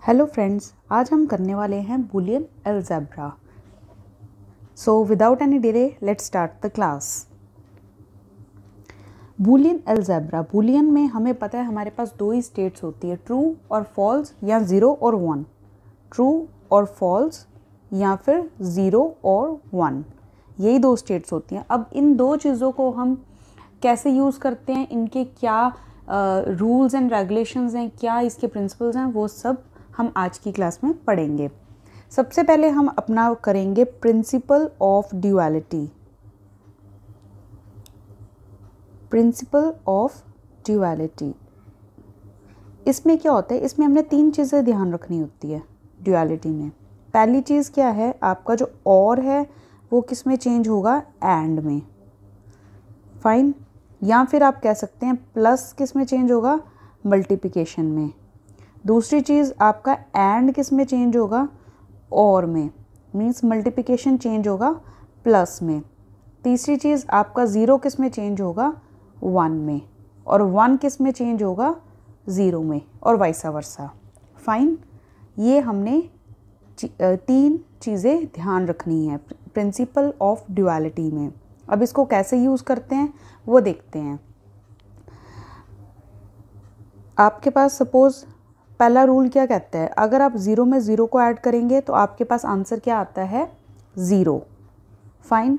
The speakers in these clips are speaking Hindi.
हेलो फ्रेंड्स, आज हम करने वाले हैं Boolean algebra. So without any delay let's start the class. Boolean algebra, Boolean में हमें पता है हमारे पास दो ही स्टेट्स होती है, ट्रू और फॉल्स या ज़ीरो और वन। ट्रू और फॉल्स या फिर ज़ीरो और वन, यही दो स्टेट्स होती हैं। अब इन दो चीज़ों को हम कैसे यूज़ करते हैं, इनके क्या रूल्स एंड रेगुलेशंस हैं, क्या इसके प्रिंसिपल्स हैं, वो सब हम आज की क्लास में पढ़ेंगे। सबसे पहले हम अपना करेंगे principle of duality. Principle of duality, इसमें क्या होता है, इसमें हमने तीन चीज़ें ध्यान रखनी होती है ड्यूअलिटी में। पहली चीज़ क्या है, आपका जो और है वो किस में चेंज होगा, एंड में। फाइन, या फिर आप कह सकते हैं प्लस किस में चेंज होगा, मल्टीप्लिकेशन में। दूसरी चीज़ आपका एंड किस में चेंज होगा, और में, मीन्स मल्टीप्लिकेशन चेंज होगा प्लस में। तीसरी चीज़ आपका ज़ीरो किस में चेंज होगा, वन में, और वन किस में चेंज होगा, ज़ीरो में, और वाइसा वर्सा। फाइन, ये हमने तीन चीज़ें ध्यान रखनी है प्रिंसिपल ऑफ ड्यूअलिटी में। अब इसको कैसे यूज़ करते हैं वो देखते हैं। आपके पास सपोज़ पहला रूल क्या कहता है, अगर आप ज़ीरो में ज़ीरो को ऐड करेंगे तो आपके पास आंसर क्या आता है, ज़ीरो। फाइन,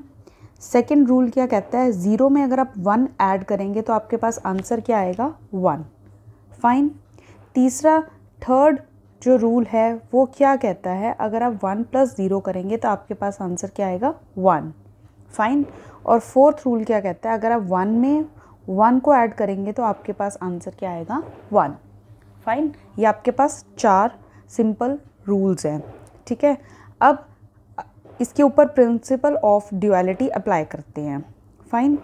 सेकंड रूल क्या कहता है, ज़ीरो में अगर आप वन ऐड करेंगे तो आपके पास आंसर क्या आएगा, वन। फाइन, तीसरा थर्ड जो रूल है वो क्या कहता है, अगर आप वन प्लस ज़ीरो करेंगे तो आपके पास आंसर क्या आएगा, वन। फाइन, और फोर्थ रूल क्या कहता है, अगर आप वन में वन को ऐड करेंगे तो आपके पास आंसर क्या आएगा, वन। फाइन, ये आपके पास चार सिंपल रूल्स हैं। ठीक है, अब इसके ऊपर प्रिंसिपल ऑफ ड्यूअलिटी अप्लाई करते हैं। फाइन,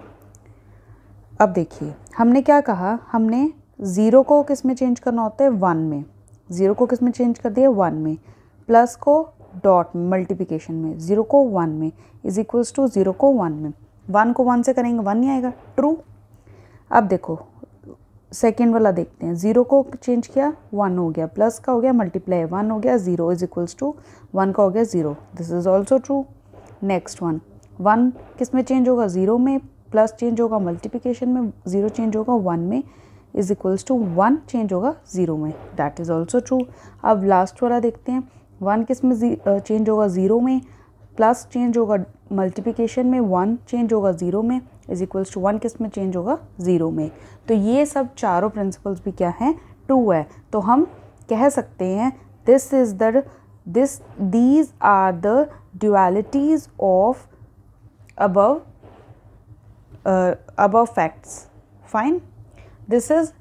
अब देखिए हमने क्या कहा, हमने ज़ीरो को किस में चेंज करना होता है, वन में। ज़ीरो को किस में चेंज कर दिया, वन में। प्लस को डॉट में, मल्टीप्लिकेशन में। ज़ीरो को वन में इज इक्वल्स टू ज़ीरो को वन में। वन को वन से करेंगे वन नहीं आएगा, ट्रू। अब देखो सेकेंड वाला देखते हैं, ज़ीरो को चेंज किया, वन हो गया, प्लस का हो गया मल्टीप्लाई, वन हो गया, zero is equals to one का हो गया zero, this is also true. Next one किस में चेंज होगा, ज़ीरो में, प्लस चेंज होगा मल्टीप्लिकेशन में, ज़ीरो चेंज होगा वन में, is equals to one change होगा ज़ीरो में, दैट इज़ ऑल्सो ट्रू। अब लास्ट वाला देखते हैं, वन किस में चेंज होगा, ज़ीरो में, प्लस चेंज होगा मल्टीप्लिकेशन में, वन चेंज होगा ज़ीरो में, इज इक्वल्स टू वन किस में चेंज होगा, ज़ीरो में। तो ये सब चारों प्रिंसिपल्स भी क्या हैं, ट्रू है। तो हम कह सकते हैं these are the dualities of above facts. Fine, this is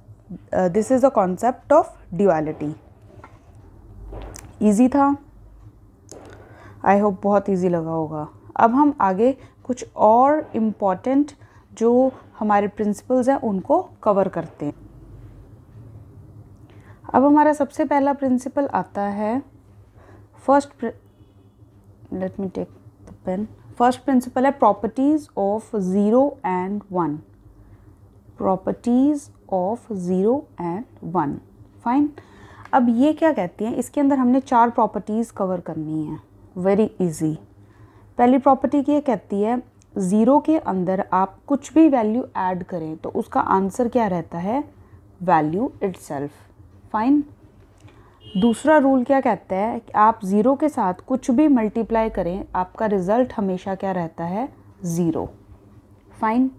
the concept of duality. Easy था, आई होप बहुत इजी लगा होगा। अब हम आगे कुछ और इम्पॉर्टेंट जो हमारे प्रिंसिपल्स हैं उनको कवर करते हैं। अब हमारा सबसे पहला प्रिंसिपल आता है, let me take the pen. First principle है properties of zero and one. Properties of zero and one. Fine, अब ये क्या कहती हैं, इसके अंदर हमने चार प्रॉपर्टीज़ कवर करनी है, वेरी इजी। पहली प्रॉपर्टी ये कहती है, ज़ीरो के अंदर आप कुछ भी वैल्यू ऐड करें तो उसका आंसर क्या रहता है, वैल्यू इटसेल्फ। फाइन, दूसरा रूल क्या कहता है कि आप ज़ीरो के साथ कुछ भी मल्टीप्लाई करें, आपका रिज़ल्ट हमेशा क्या रहता है, ज़ीरो। फाइन,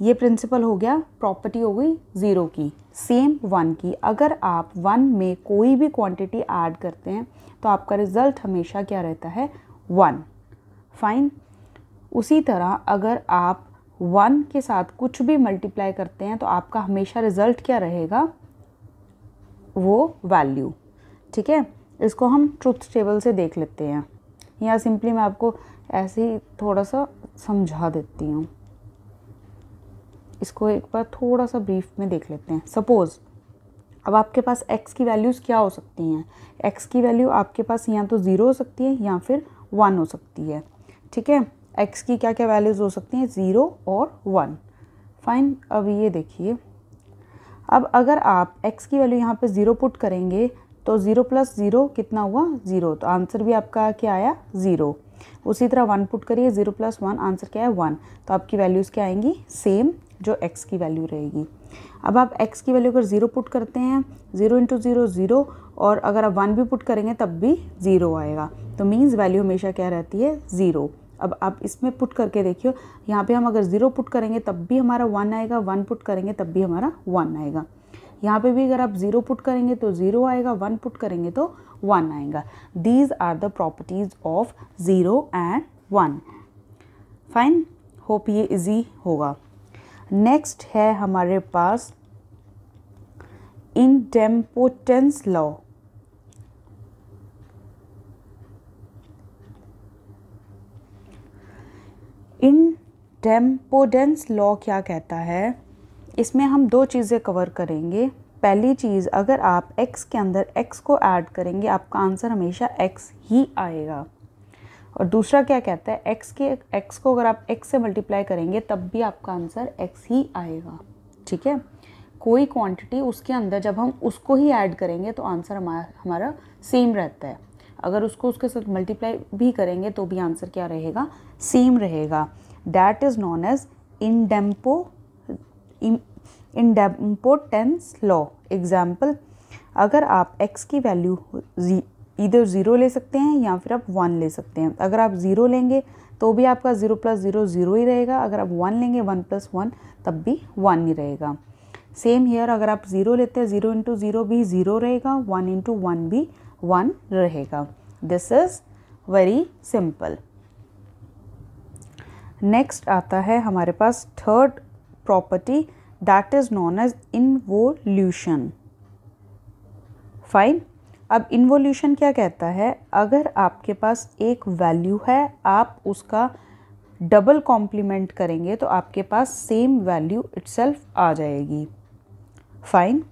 ये प्रिंसिपल हो गया, प्रॉपर्टी हो गई ज़ीरो की। सेम वन की, अगर आप वन में कोई भी क्वांटिटी ऐड करते हैं तो आपका रिज़ल्ट हमेशा क्या रहता है, वन। फाइन, उसी तरह अगर आप वन के साथ कुछ भी मल्टीप्लाई करते हैं तो आपका हमेशा रिज़ल्ट क्या रहेगा, वो वैल्यू। ठीक है, इसको हम ट्रुथ टेबल से देख लेते हैं, या सिंपली मैं आपको ऐसे ही थोड़ा सा समझा देती हूँ। इसको एक बार थोड़ा सा ब्रीफ में देख लेते हैं। सपोज़ अब आपके पास x की वैल्यूज़ क्या हो सकती हैं, x की वैल्यू आपके पास या तो ज़ीरो हो सकती है या फिर वन हो सकती है। ठीक है, x की क्या क्या वैल्यूज़ हो सकती हैं, ज़ीरो और वन। फाइन, अब ये देखिए, अब अगर आप x की वैल्यू यहाँ पे ज़ीरो पुट करेंगे तो 0 + 0 कितना हुआ 0, तो आंसर भी आपका क्या आया 0। उसी तरह 1 पुट करिए, 0 + 1 आंसर क्या है 1, तो आपकी वैल्यूज़ क्या आएंगी सेम, जो x की वैल्यू रहेगी। अब आप x की वैल्यू अगर 0 पुट करते हैं, 0 × 0 0, और अगर आप 1 भी पुट करेंगे तब भी 0 आएगा, तो मीन्स वैल्यू हमेशा क्या रहती है 0। अब आप इसमें पुट करके देखियो, यहाँ पे हम अगर 0 पुट करेंगे तब भी हमारा 1 आएगा, 1 पुट करेंगे तब भी हमारा 1 आएगा। यहाँ पे भी अगर आप 0 पुट करेंगे तो 0 आएगा, 1 पुट करेंगे तो 1 आएगा। These are the properties of 0 and 1। Fine, hope ये इजी होगा। नेक्स्ट है हमारे पास इनडेम्पोटेंस लॉ। इनडेम्पोटेंस लॉ क्या कहता है, इसमें हम दो चीज़ें कवर करेंगे। पहली चीज़, अगर आप x के अंदर x को ऐड करेंगे आपका आंसर हमेशा x ही आएगा। और दूसरा क्या कहता है, x को अगर आप x से मल्टीप्लाई करेंगे तब भी आपका आंसर x ही आएगा। ठीक है, कोई क्वांटिटी उसके अंदर जब हम उसको ही ऐड करेंगे तो आंसर हमारा सेम रहता है। अगर उसको उसके साथ मल्टीप्लाई भी करेंगे तो भी आंसर क्या रहेगा, सेम रहेगा। That is known as idempotence law. Example, अगर आप x की वैल्यू इधर 0 ले सकते हैं या फिर आप 1 ले सकते हैं। अगर आप 0 लेंगे तो भी आपका 0 + 0 0 ही रहेगा, अगर आप 1 लेंगे 1 + 1 तब भी 1 ही रहेगा। सेम हियर, अगर आप 0 लेते हैं 0 × 0 भी 0 रहेगा, 1 × 1 भी 1 रहेगा। This is very simple. Next आता है हमारे पास third property, that is known as involution. Fine, अब इन्वोल्यूशन क्या कहता है, अगर आपके पास एक वैल्यू है आप उसका डबल कॉम्प्लीमेंट करेंगे तो आपके पास सेम वैल्यू इटसेल्फ आ जाएगी। फाइन,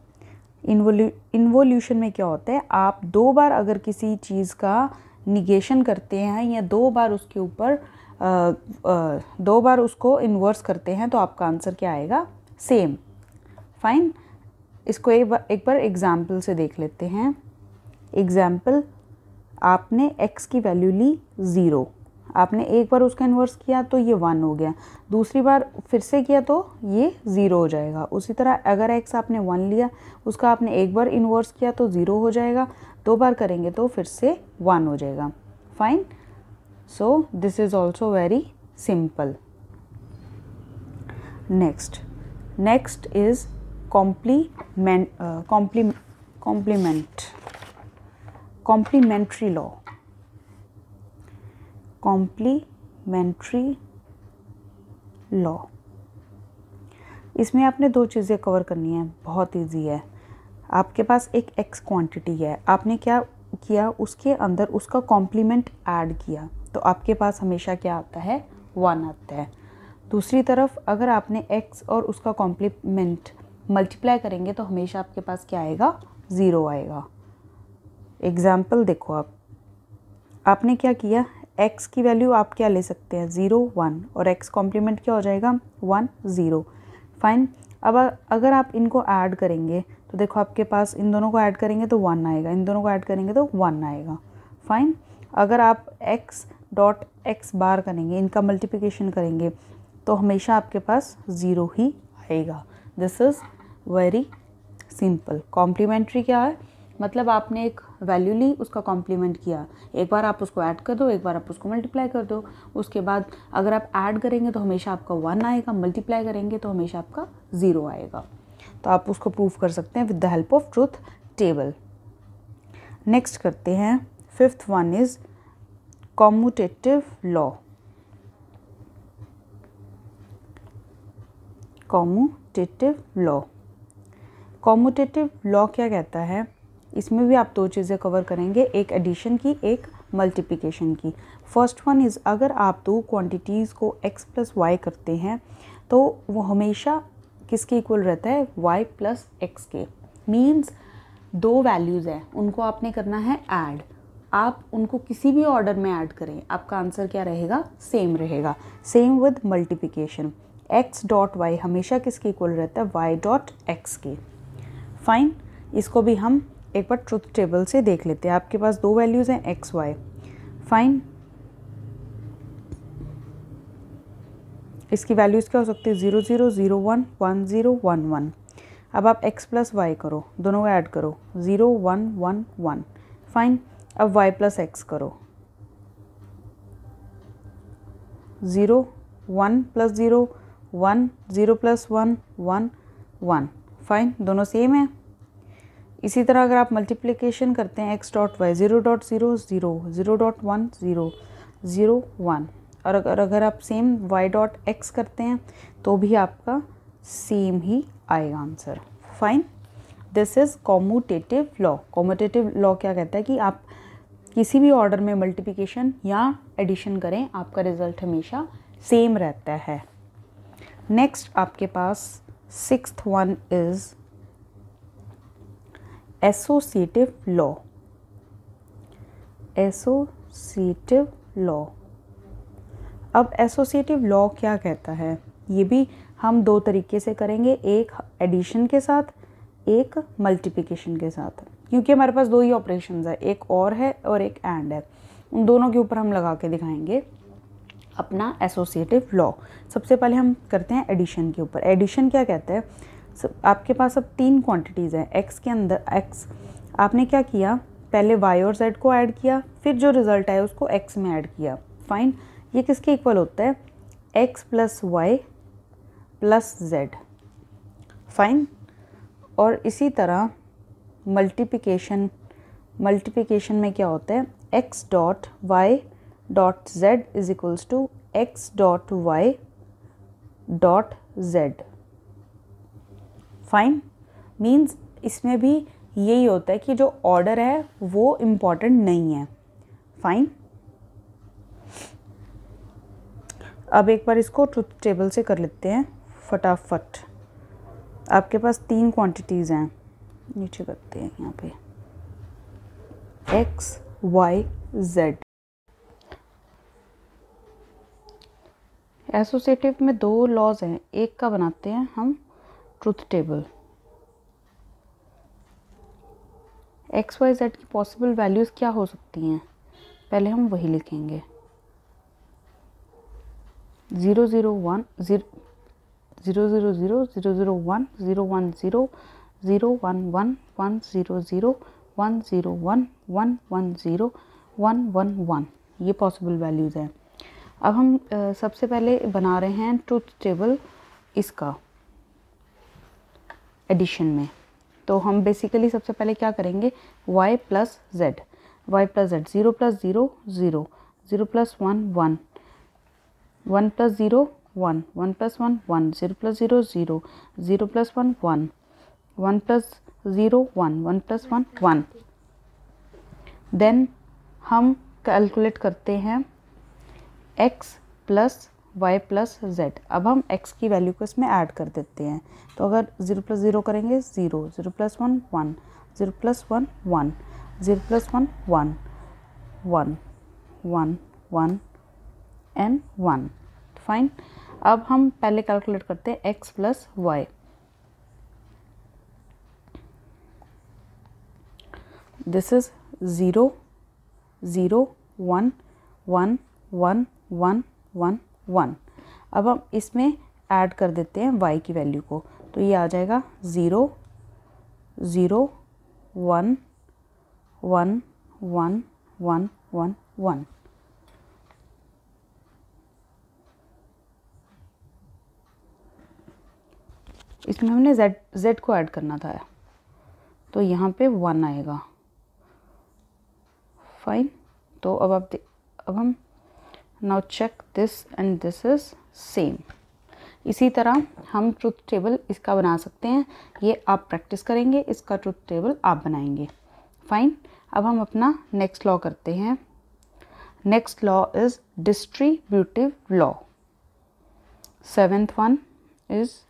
इन्वोल्यूशन में क्या होता है, आप 2 बार अगर किसी चीज़ का निगेशन करते हैं या 2 बार उसके ऊपर 2 बार उसको इन्वर्स करते हैं तो आपका आंसर क्या आएगा, सेम। फाइन, इसको एक बार एग्जाम्पल से देख लेते हैं। एग्जाम्पल, आपने x की वैल्यू ली 0, आपने एक बार उसका इन्वर्स किया तो ये 1 हो गया, दूसरी बार फिर से किया तो ये 0 हो जाएगा। उसी तरह अगर x आपने 1 लिया, उसका आपने एक बार इन्वर्स किया तो 0 हो जाएगा, 2 बार करेंगे तो फिर से 1 हो जाएगा। Fine, so this is also very simple. Next is complementary law. Complementary law, इसमें आपने 2 चीज़ें कवर करनी है, बहुत इजी है। आपके पास एक x क्वांटिटी है, आपने क्या किया, उसके अंदर उसका कॉम्प्लीमेंट ऐड किया तो आपके पास हमेशा क्या आता है, 1 आता है। दूसरी तरफ अगर आपने x और उसका कॉम्प्लीमेंट मल्टीप्लाई करेंगे तो हमेशा आपके पास क्या आएगा, 0 आएगा। एग्जाम्पल देखो, आपने क्या किया, x की वैल्यू आप क्या ले सकते हैं 0 1, और x कॉम्प्लीमेंट क्या हो जाएगा 1 0। फाइन, अब अगर आप इनको ऐड करेंगे तो देखो आपके पास इन दोनों को ऐड करेंगे तो 1 आएगा, इन दोनों को ऐड करेंगे तो 1 आएगा। फाइन, अगर आप x बार करेंगे, इनका मल्टीप्लिकेशन करेंगे तो हमेशा आपके पास 0 ही आएगा। This is very simple. Complementary क्या है, मतलब आपने एक वैल्यू ली, उसका कॉम्प्लीमेंट किया, एक बार आप उसको ऐड कर दो, एक बार आप उसको मल्टीप्लाई कर दो। उसके बाद अगर आप ऐड करेंगे तो हमेशा आपका 1 आएगा, मल्टीप्लाई करेंगे तो हमेशा आपका 0 आएगा। तो आप उसको प्रूव कर सकते हैं with the help of truth table. Next करते हैं, 5th one is commutative law. Commutative law क्या कहता है, इसमें भी आप 2 चीज़ें कवर करेंगे, एक एडिशन की, एक मल्टीप्लिकेशन की। फर्स्ट वन इज़, अगर आप 2 क्वांटिटीज़ को x + y करते हैं तो वो हमेशा किसके इक्वल रहता है, y + x के। मीन्स 2 वैल्यूज़ हैं, उनको आपने करना है ऐड, आप उनको किसी भी ऑर्डर में ऐड करें, आपका आंसर क्या रहेगा, सेम रहेगा। सेम विद मल्टीप्लिकेशन, x.y हमेशा किसके इक्वल रहता है, y.x के। फाइन, इसको भी हम एक बार ट्रुथ टेबल से देख लेते हैं। आपके पास दो वैल्यूज़ हैं एक्स वाई, फाइन। इसकी वैल्यूज़ क्या हो सकती है, 0 0 0 1 1 0 1 1। अब आप x प्लस वाई करो, दोनों को ऐड करो, 0 1 1 1, फाइन। अब y प्लस एक्स करो, 0 1 प्लस 0 1 0 प्लस 1 1 1, फाइन, दोनों सेम है। इसी तरह अगर आप मल्टीप्लिकेशन करते हैं x dot Y, 0 dot 0 0 0 dot 1 0 0 1, और अगर आप सेम y डॉट x करते हैं तो भी आपका सेम ही आएगा answer, fine. This is commutative law. Commutative law क्या कहता है कि आप किसी भी ऑर्डर में मल्टीप्लिकेशन या एडिशन करें, आपका रिजल्ट हमेशा सेम रहता है। नेक्स्ट आपके पास sixth one is associative law. Associative law, अब एसोसिएटिव लॉ क्या कहता है, ये भी हम दो तरीके से करेंगे, एक एडिशन के साथ, एक मल्टीप्लिकेशन के साथ, क्योंकि हमारे पास दो ही ऑपरेशंस है, एक और है और एक एंड है। उन दोनों के ऊपर हम लगा के दिखाएंगे अपना एसोसिएटिव लॉ। सबसे पहले हम करते हैं एडिशन के ऊपर। एडिशन क्या कहता है, आपके पास अब तीन क्वांटिटीज़ हैं, एक्स के अंदर एक्स, आपने क्या किया, पहले वाई और जेड को ऐड किया, फिर जो रिजल्ट आया उसको एक्स में ऐड किया, फाइन। ये किसके इक्वल होता है, X plus Y plus Z, fine. और इसी तरह मल्टीप्लिकेशन में क्या होता है, X dot Y dot Z is equals to X dot Y dot Z, fine. Means इसमें भी यही होता है कि जो ऑर्डर है वो इम्पॉर्टेंट नहीं है, फाइन। अब एक बार इसको ट्रुथ टेबल से कर लेते हैं फटाफट। आपके पास तीन क्वांटिटीज़ हैं, नीचे करते हैं यहाँ पे, एक्स वाई जेड। एसोसिएटिव में दो लॉज हैं, एक का बनाते हैं हम truth table. X Y Z की पॉसिबल वैल्यूज़ क्या हो सकती हैं, पहले हम वही लिखेंगे, 0 0 1 0 0 0 0 0 0 1 0 1 0 0 1 1 1 0 0 1 0 1 1 1 0 1 1 1, ये पॉसिबल वैल्यूज़ हैं। अब हम सबसे पहले बना रहे हैं ट्रुथ टेबल इसका एडिशन में। तो हम बेसिकली सबसे पहले क्या करेंगे, y plus Z, 0 plus 0 0 0 plus 1 1 1 plus 0 1 1 plus 1 1 0 plus 0 0 0 plus 1 1 1 plus 0 1 1 plus 1 1। Then हम कैलकुलेट करते हैं x plus Y plus Z. अब हम x की वैल्यू को इसमें ऐड कर देते हैं, तो अगर 0 प्लस 0 करेंगे 0 0 plus 1 1 0 plus 1 1 0 plus 1 1 1 1 1 and 1, fine. अब हम पहले कैलकुलेट करते हैं x plus Y. This is 0 0 1 1 1 1 1 1। अब हम इसमें ऐड कर देते हैं y की वैल्यू को, तो ये आ जाएगा 0 0 1 1 1 1 1 1। इसमें हमने z को ऐड करना था, तो यहाँ पे 1 आएगा, फाइन। तो अब हम now check this and this is same. इसी तरह हम ट्रुथ टेबल इसका बना सकते हैं, ये आप प्रैक्टिस करेंगे, इसका ट्रुथ टेबल आप बनाएंगे, फाइन। अब हम अपना नेक्स्ट लॉ करते हैं। Next law is distributive law. Seventh one is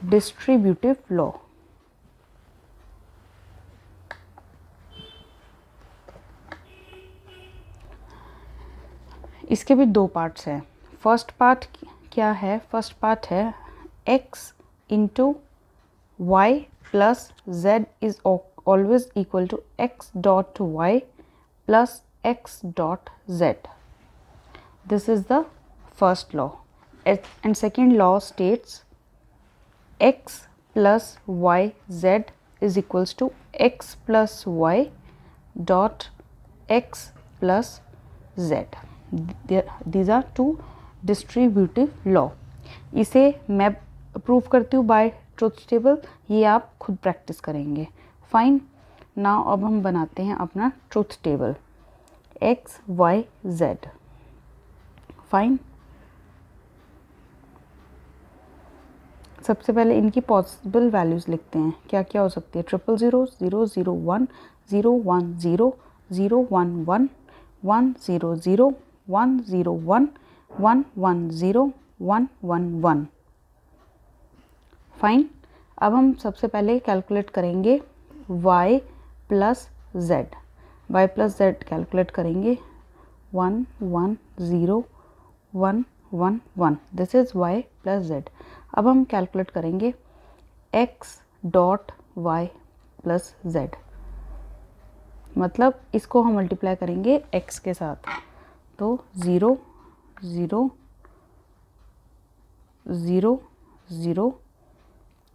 distributive law. इसके भी दो पार्ट्स हैं। फर्स्ट पार्ट क्या है, फर्स्ट पार्ट है x into Y plus Z is always equal to x dot y plus x dot z. This is the first law. And second law states x plus y z is equals to x plus y dot x plus z. These are two distributive law. इसे मैं प्रूव करती हूँ बाय ट्रुथ टेबल, ये आप खुद प्रैक्टिस करेंगे. फाइन. नाउ अब हम बनाते हैं अपना truth table x y z. Fine. सबसे पहले इनकी पॉसिबल वैल्यूज़ लिखते हैं. क्या क्या हो सकती है? 000 0 0 1 0 1 0 0 1 1 1 0 0 1 0 1 1 1 0 1 1 1. फाइन. अब हम सबसे पहले कैलकुलेट करेंगे y plus z. y plus z calculate करेंगे 1 1 0 1 1 1. This is y plus z. अब हम कैलकुलेट करेंगे x dot y plus z. मतलब इसको हम मल्टीप्लाई करेंगे x के साथ. तो 0 0 0 0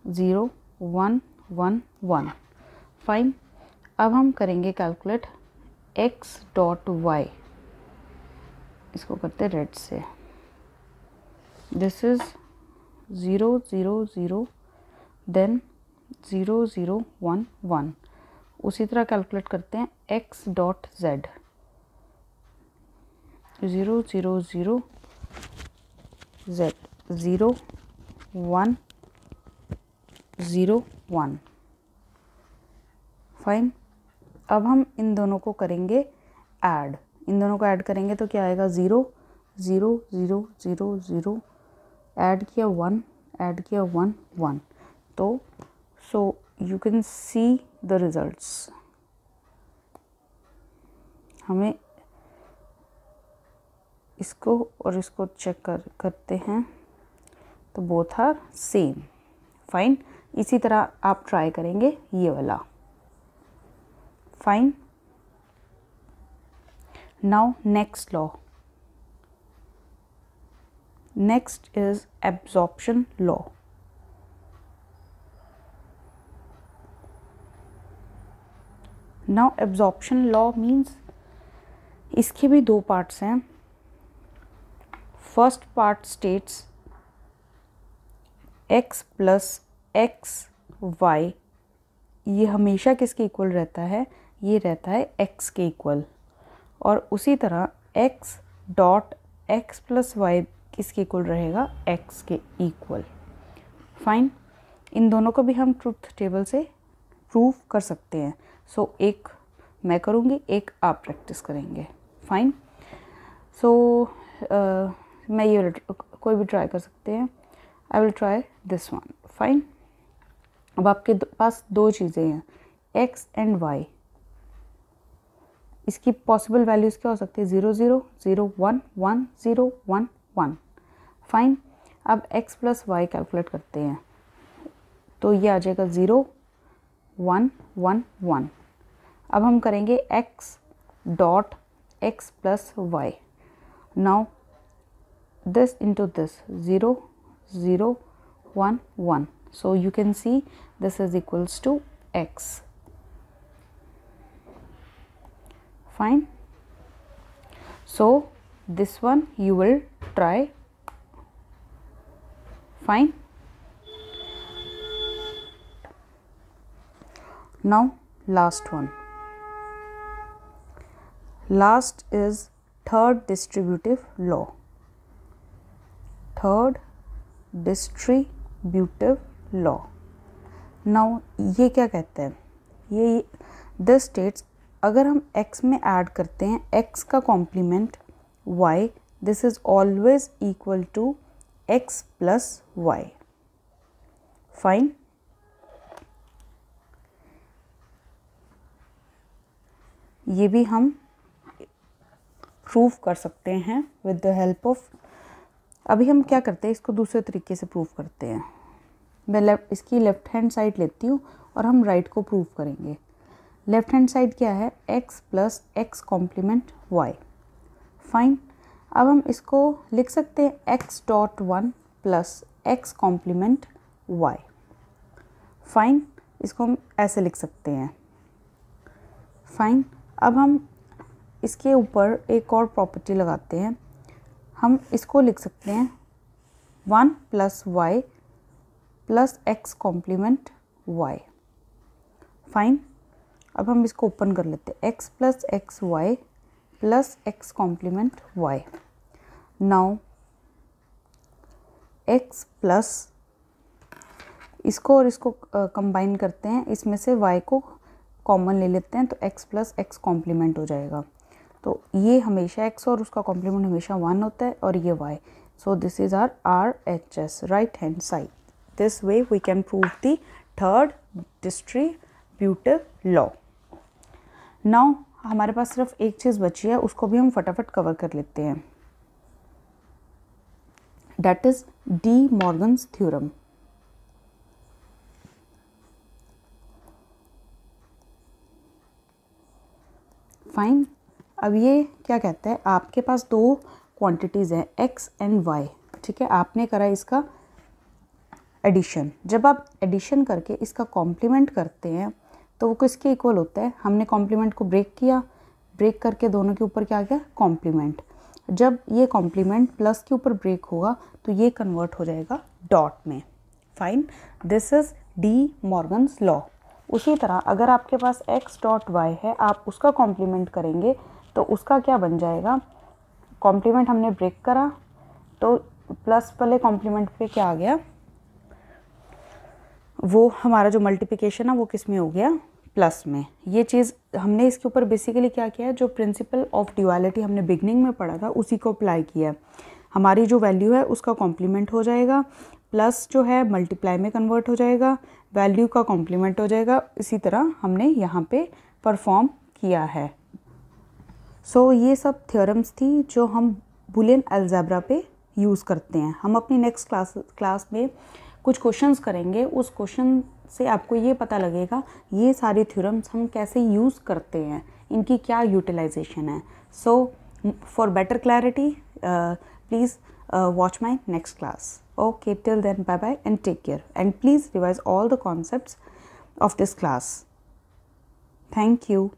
0 1 1 1. फाइन. अब हम करेंगे कैलकुलेट x डॉट y. इसको करते रेड से. This is 0 0 0 then 0 0 1 1. उसी तरह कैलकुलेट करते हैं x dot z. 0 0 0 z 0 1 0 1. Fine. अब हम इन दोनों को करेंगे ऐड. इन दोनों को ऐड करेंगे तो क्या आएगा? 0 0 0 0 0. ऐड किया 1, ऐड किया 1 1. तो सो you can see the results. हमें इसको और इसको चेक करते हैं तो बोथ आर सेम. फाइन. इसी तरह आप ट्राई करेंगे ये वाला. Fine. Now next law. Next is absorption law. Now absorption law means इसके भी दो पार्ट्स हैं. First part states x plus x Y. ये हमेशा किसके इक्वल रहता है? ये रहता है x के इक्वल. और उसी तरह x dot x plus y किसके इक्वल रहेगा? x के इक्वल. फाइन. इन दोनों को भी हम ट्रुथ टेबल से प्रूव कर सकते हैं. सो एक मैं करूँगी, एक आप प्रैक्टिस करेंगे. फाइन. सो मैं ये कोई भी ट्राई कर सकते हैं. I will try this one. Fine. अब आपके पास दो चीज़ें हैं x एंड y. इसकी पॉसिबल वैल्यूज़ क्या हो सकती है? 0 0 0 1 1 0 1 1. फाइन. अब x प्लस वाई कैलकुलेट करते हैं तो ये आ जाएगा 0 1 1 1. अब हम करेंगे x dot x plus y. Now this into this 0 0 1 1. So you can see this is equals to x. Fine. So this one you will try. Fine. Now last one. Last is third distributive law. Third distributive law. Now ये क्या कहते हैं? ये this states अगर हम x में ऐड करते हैं x का complement y, this is always equal to x plus y. Fine. ये भी हम प्रूव कर सकते हैं with the help of. अभी हम क्या करते हैं, इसको दूसरे तरीके से प्रूव करते हैं. मैं इसकी लेफ्ट हैंड साइड लेती हूँ और हम राइट को प्रूव करेंगे. लेफ्ट हैंड साइड क्या है, x plus x complement y. Fine, अब हम इसको लिख सकते हैं x dot 1 plus x complement y. Fine, इसको हम ऐसे लिख सकते हैं। फाइन, अब हम इसके ऊपर एक और प्रॉपर्टी लगाते हैं, हम इसको लिख सकते हैं 1 plus Y plus x complement y. Fine, अब हम इसको ओपन कर लेते हैं, x plus x y plus x complement y. Now x plus इसको और इसको कंबाइन करते हैं, इसमें से y को कॉमन ले लेते हैं तो x प्लस एक्स कॉम्प्लीमेंट हो जाएगा। तो ये हमेशा x और उसका कॉम्प्लीमेंट हमेशा 1 होता है और ये y। So this is our RHS, right hand side. This way we can prove the third distributive law. Now हमारे पास सिर्फ एक चीज़ बची है, उसको भी हम फटाफट कवर कर लेते हैं, that is D Morgan's theorem. Fine, अब ये क्या कहता है, आपके पास दो क्वांटिटीज़ हैं x एंड y, ठीक है। आपने करा इसका एडिशन, जब आप एडिशन करके इसका कॉम्प्लीमेंट करते हैं तो वो किसके इक्वल होता है, हमने कॉम्प्लीमेंट को ब्रेक किया, ब्रेक करके दोनों के ऊपर क्या गया, कॉम्प्लीमेंट। जब ये कॉम्प्लीमेंट प्लस के ऊपर ब्रेक होगा तो ये कन्वर्ट हो जाएगा डॉट में। Fine, this is D Morgan's law. उसी तरह अगर आपके पास x डॉट वाई है, आप उसका कॉम्प्लीमेंट करेंगे तो उसका क्या बन जाएगा, कॉम्प्लीमेंट हमने ब्रेक करा तो प्लस वाले कॉम्प्लीमेंट पे क्या आ गया, वो हमारा जो मल्टीप्लिकेशन है वो किस में हो गया, प्लस में। ये चीज़ हमने इसके ऊपर बेसिकली क्या किया है, जो प्रिंसिपल ऑफ ड्यूअलिटी हमने बिगनिंग में पढ़ा था उसी को अप्लाई किया है। हमारी जो वैल्यू है उसका कॉम्प्लीमेंट हो जाएगा, प्लस जो है मल्टीप्लाई में कन्वर्ट हो जाएगा, वैल्यू का कॉम्प्लीमेंट हो जाएगा। इसी तरह हमने यहाँ पे परफॉर्म किया है। सो ये सब थ्योरम्स थी जो हम बुलियन अलजेब्रा पे यूज़ करते हैं। हम अपनी नेक्स्ट क्लास में कुछ क्वेश्चंस करेंगे, उस क्वेश्चन से आपको ये पता लगेगा ये सारी थ्योरम्स हम कैसे यूज़ करते हैं, इनकी क्या यूटिलाइजेशन है। So for better clarity please watch my next class. Okay, till then, bye bye and take care, and please revise all the concepts of this class. Thank you.